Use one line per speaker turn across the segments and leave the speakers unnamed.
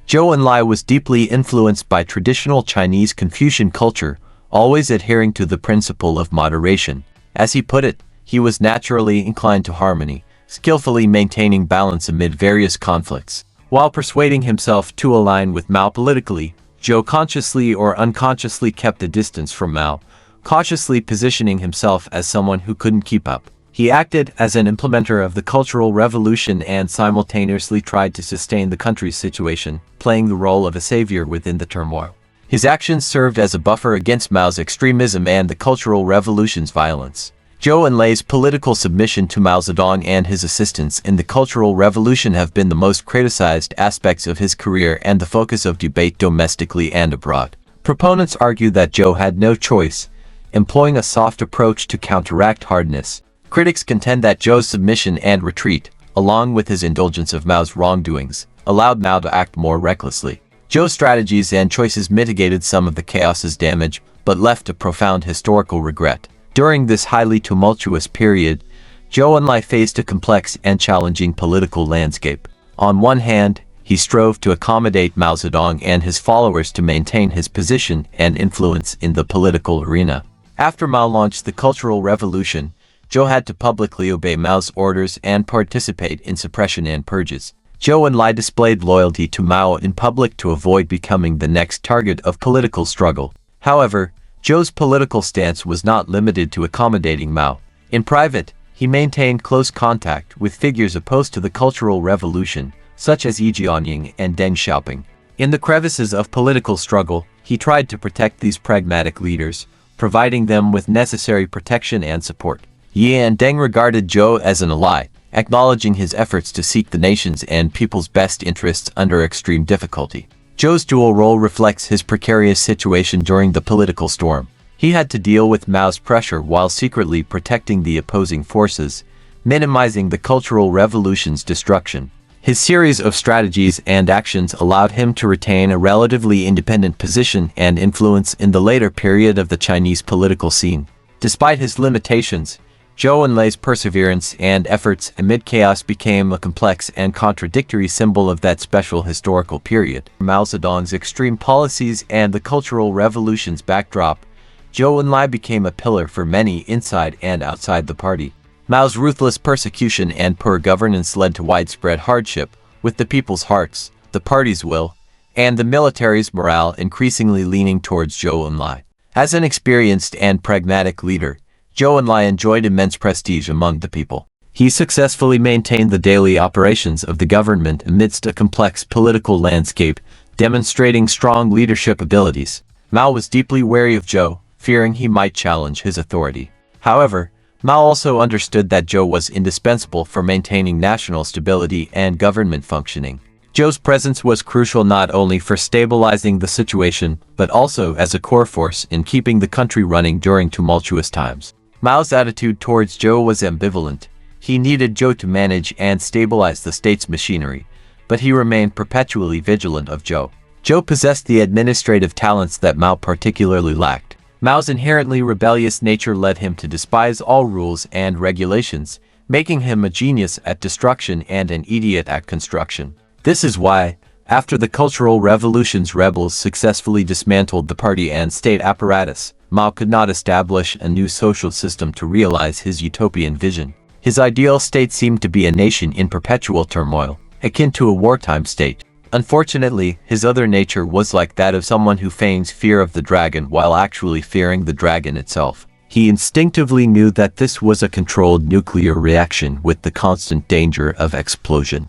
Zhou Enlai was deeply influenced by traditional Chinese Confucian culture, always adhering to the principle of moderation. As he put it, he was naturally inclined to harmony, skillfully maintaining balance amid various conflicts. While persuading himself to align with Mao politically, Zhou consciously or unconsciously kept a distance from Mao, cautiously positioning himself as someone who couldn't keep up. He acted as an implementer of the Cultural Revolution and simultaneously tried to sustain the country's situation, playing the role of a savior within the turmoil. His actions served as a buffer against Mao's extremism and the Cultural Revolution's violence. Zhou Enlai's political submission to Mao Zedong and his assistance in the Cultural Revolution have been the most criticized aspects of his career and the focus of debate domestically and abroad. Proponents argue that Zhou had no choice, employing a soft approach to counteract hardness. Critics contend that Zhou's submission and retreat, along with his indulgence of Mao's wrongdoings, allowed Mao to act more recklessly. Zhou's strategies and choices mitigated some of the chaos's damage, but left a profound historical regret. During this highly tumultuous period, Zhou Enlai faced a complex and challenging political landscape. On one hand, he strove to accommodate Mao Zedong and his followers to maintain his position and influence in the political arena. After Mao launched the Cultural Revolution, Zhou had to publicly obey Mao's orders and participate in suppression and purges. Zhou Enlai displayed loyalty to Mao in public to avoid becoming the next target of political struggle. However, Zhou's political stance was not limited to accommodating Mao. In private, he maintained close contact with figures opposed to the Cultural Revolution, such as Yi Jianying and Deng Xiaoping. In the crevices of political struggle, he tried to protect these pragmatic leaders, providing them with necessary protection and support. Yi and Deng regarded Zhou as an ally, acknowledging his efforts to seek the nation's and people's best interests under extreme difficulty. Zhou's dual role reflects his precarious situation during the political storm. He had to deal with Mao's pressure while secretly protecting the opposing forces, minimizing the Cultural Revolution's destruction. His series of strategies and actions allowed him to retain a relatively independent position and influence in the later period of the Chinese political scene. Despite his limitations, Zhou Enlai's perseverance and efforts amid chaos became a complex and contradictory symbol of that special historical period. Mao Zedong's extreme policies and the Cultural Revolution's backdrop, Zhou Enlai became a pillar for many inside and outside the party. Mao's ruthless persecution and poor governance led to widespread hardship, with the people's hearts, the party's will, and the military's morale increasingly leaning towards Zhou Enlai. As an experienced and pragmatic leader, Zhou Enlai enjoyed immense prestige among the people. He successfully maintained the daily operations of the government amidst a complex political landscape, demonstrating strong leadership abilities. Mao was deeply wary of Zhou, fearing he might challenge his authority. However, Mao also understood that Zhou was indispensable for maintaining national stability and government functioning. Zhou's presence was crucial not only for stabilizing the situation, but also as a core force in keeping the country running during tumultuous times. Mao's attitude towards Zhou was ambivalent. He needed Zhou to manage and stabilize the state's machinery, but he remained perpetually vigilant of Zhou. Zhou possessed the administrative talents that Mao particularly lacked. Mao's inherently rebellious nature led him to despise all rules and regulations, making him a genius at destruction and an idiot at construction. This is why, after the Cultural Revolution's rebels successfully dismantled the party and state apparatus, Mao could not establish a new social system to realize his utopian vision. His ideal state seemed to be a nation in perpetual turmoil, akin to a wartime state. Unfortunately, his other nature was like that of someone who feigns fear of the dragon while actually fearing the dragon itself. He instinctively knew that this was a controlled nuclear reaction with the constant danger of explosion.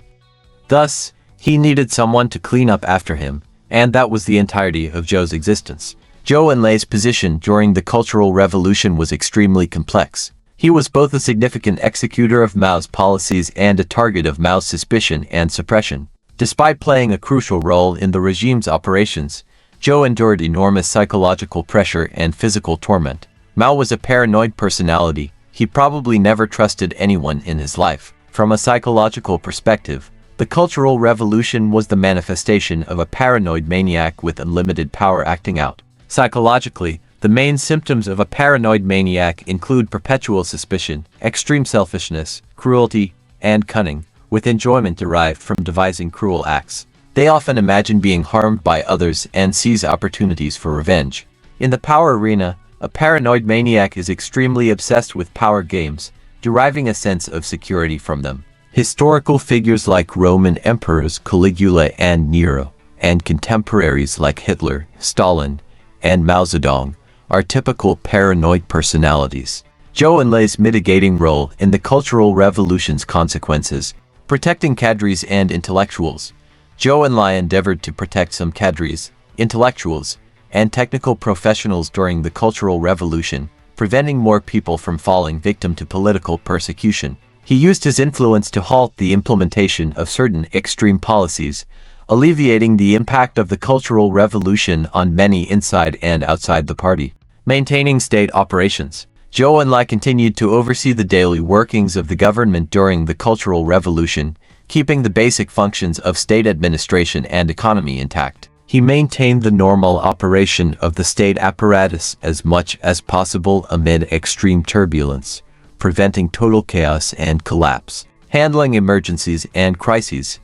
Thus, he needed someone to clean up after him, and that was the entirety of Zhou's existence. Zhou Enlai's position during the Cultural Revolution was extremely complex. He was both a significant executor of Mao's policies and a target of Mao's suspicion and suppression. Despite playing a crucial role in the regime's operations, Zhou endured enormous psychological pressure and physical torment. Mao was a paranoid personality. He probably never trusted anyone in his life. From a psychological perspective, the Cultural Revolution was the manifestation of a paranoid maniac with unlimited power acting out. Psychologically, the main symptoms of a paranoid maniac include perpetual suspicion, extreme selfishness, cruelty, and cunning, with enjoyment derived from devising cruel acts. They often imagine being harmed by others and seize opportunities for revenge. In the power arena, a paranoid maniac is extremely obsessed with power games, deriving a sense of security from them. Historical figures like Roman emperors Caligula and Nero, and contemporaries like Hitler, Stalin, and Mao Zedong, are typical paranoid personalities. Zhou Enlai's mitigating role in the Cultural Revolution's consequences, protecting cadres and intellectuals. Zhou Enlai endeavored to protect some cadres, intellectuals, and technical professionals during the Cultural Revolution, preventing more people from falling victim to political persecution. He used his influence to halt the implementation of certain extreme policies, alleviating the impact of the Cultural Revolution on many inside and outside the party. Maintaining state operations. Zhou Enlai continued to oversee the daily workings of the government during the Cultural Revolution, keeping the basic functions of state administration and economy intact. He maintained the normal operation of the state apparatus as much as possible amid extreme turbulence, preventing total chaos and collapse. Handling emergencies and crises.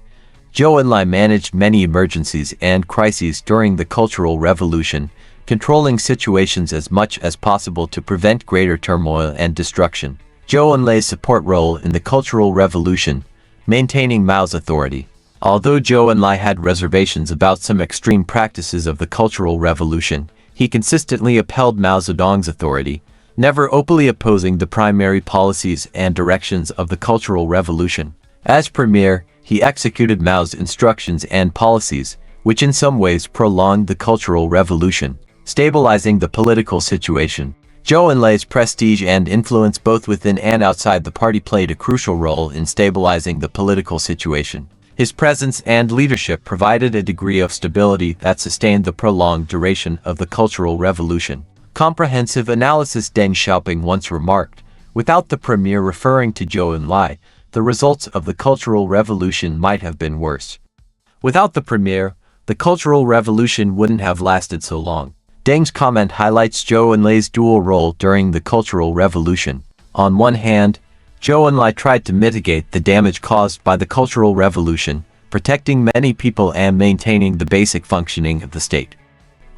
Zhou Enlai managed many emergencies and crises during the Cultural Revolution, controlling situations as much as possible to prevent greater turmoil and destruction. Zhou Enlai's support role in the Cultural Revolution, maintaining Mao's authority. Although Zhou Enlai had reservations about some extreme practices of the Cultural Revolution, he consistently upheld Mao Zedong's authority, never openly opposing the primary policies and directions of the Cultural Revolution. As premier, he executed Mao's instructions and policies, which in some ways prolonged the Cultural Revolution, stabilizing the political situation. Zhou Enlai's prestige and influence both within and outside the party played a crucial role in stabilizing the political situation. His presence and leadership provided a degree of stability that sustained the prolonged duration of the Cultural Revolution. Comprehensive analysis. Deng Xiaoping once remarked, without the premier, referring to Zhou Enlai, the results of the Cultural Revolution might have been worse. Without the premier, the Cultural Revolution wouldn't have lasted so long. Deng's comment highlights Zhou Enlai's dual role during the Cultural Revolution. On one hand, Zhou Enlai tried to mitigate the damage caused by the Cultural Revolution, protecting many people and maintaining the basic functioning of the state.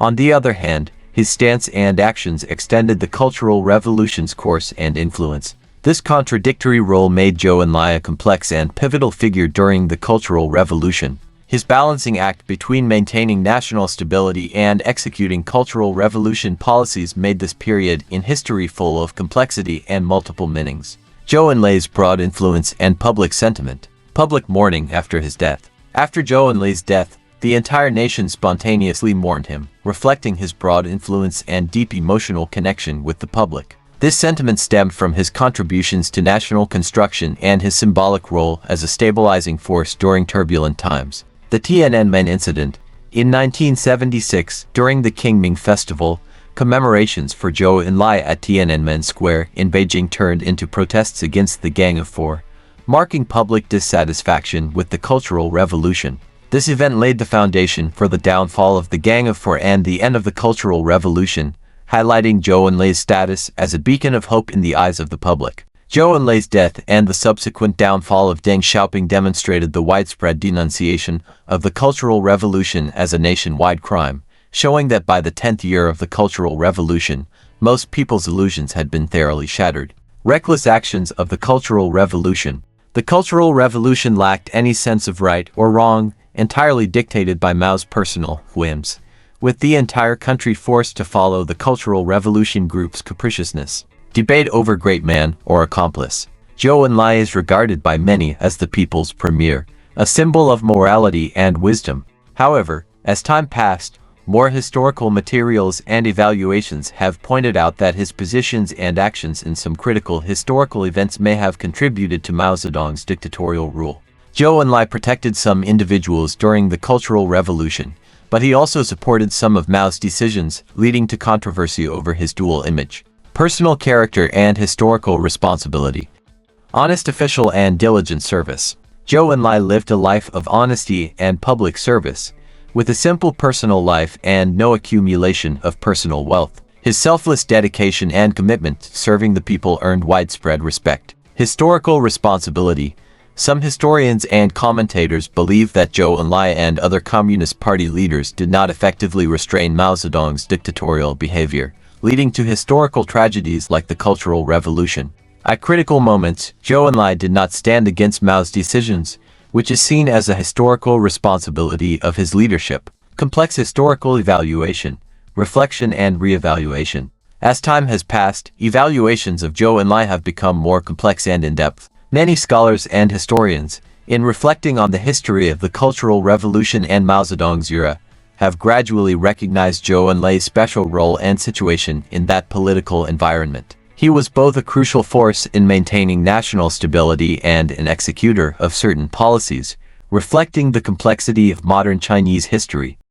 On the other hand, his stance and actions extended the Cultural Revolution's course and influence. This contradictory role made Zhou Enlai a complex and pivotal figure during the Cultural Revolution. His balancing act between maintaining national stability and executing Cultural Revolution policies made this period in history full of complexity and multiple meanings. Zhou Enlai's broad influence and public sentiment. Public mourning after his death. After Zhou Enlai's death, the entire nation spontaneously mourned him, reflecting his broad influence and deep emotional connection with the public. This sentiment stemmed from his contributions to national construction and his symbolic role as a stabilizing force during turbulent times. The Tiananmen incident. In 1976, during the Qingming Festival, commemorations for Zhou Enlai at Tiananmen Square in Beijing turned into protests against the Gang of Four, marking public dissatisfaction with the Cultural Revolution. This event laid the foundation for the downfall of the Gang of Four and the end of the Cultural Revolution, highlighting Zhou Enlai's status as a beacon of hope in the eyes of the public. Zhou Enlai's death and the subsequent downfall of Deng Xiaoping demonstrated the widespread denunciation of the Cultural Revolution as a nationwide crime, showing that by the 10th year of the Cultural Revolution, most people's illusions had been thoroughly shattered. Reckless actions of the Cultural Revolution. The Cultural Revolution lacked any sense of right or wrong, entirely dictated by Mao's personal whims, with the entire country forced to follow the Cultural Revolution group's capriciousness. Debate over great man or accomplice. Zhou Enlai is regarded by many as the people's premier, a symbol of morality and wisdom. However, as time passed, more historical materials and evaluations have pointed out that his positions and actions in some critical historical events may have contributed to Mao Zedong's dictatorial rule. Zhou Enlai protected some individuals during the Cultural Revolution, but he also supported some of Mao's decisions, leading to controversy over his dual image. Personal character and historical responsibility. Honest official and diligent service. Zhou Enlai lived a life of honesty and public service, with a simple personal life and no accumulation of personal wealth. His selfless dedication and commitment to serving the people earned widespread respect. Historical responsibility. Some historians and commentators believe that Zhou Enlai and other Communist Party leaders did not effectively restrain Mao Zedong's dictatorial behavior, leading to historical tragedies like the Cultural Revolution. At critical moments, Zhou Enlai did not stand against Mao's decisions, which is seen as a historical responsibility of his leadership. Complex historical evaluation, reflection and re-evaluation. As time has passed, evaluations of Zhou Enlai have become more complex and in-depth. Many scholars and historians, in reflecting on the history of the Cultural Revolution and Mao Zedong's era, have gradually recognized Zhou Enlai's special role and situation in that political environment. He was both a crucial force in maintaining national stability and an executor of certain policies, reflecting the complexity of modern Chinese history.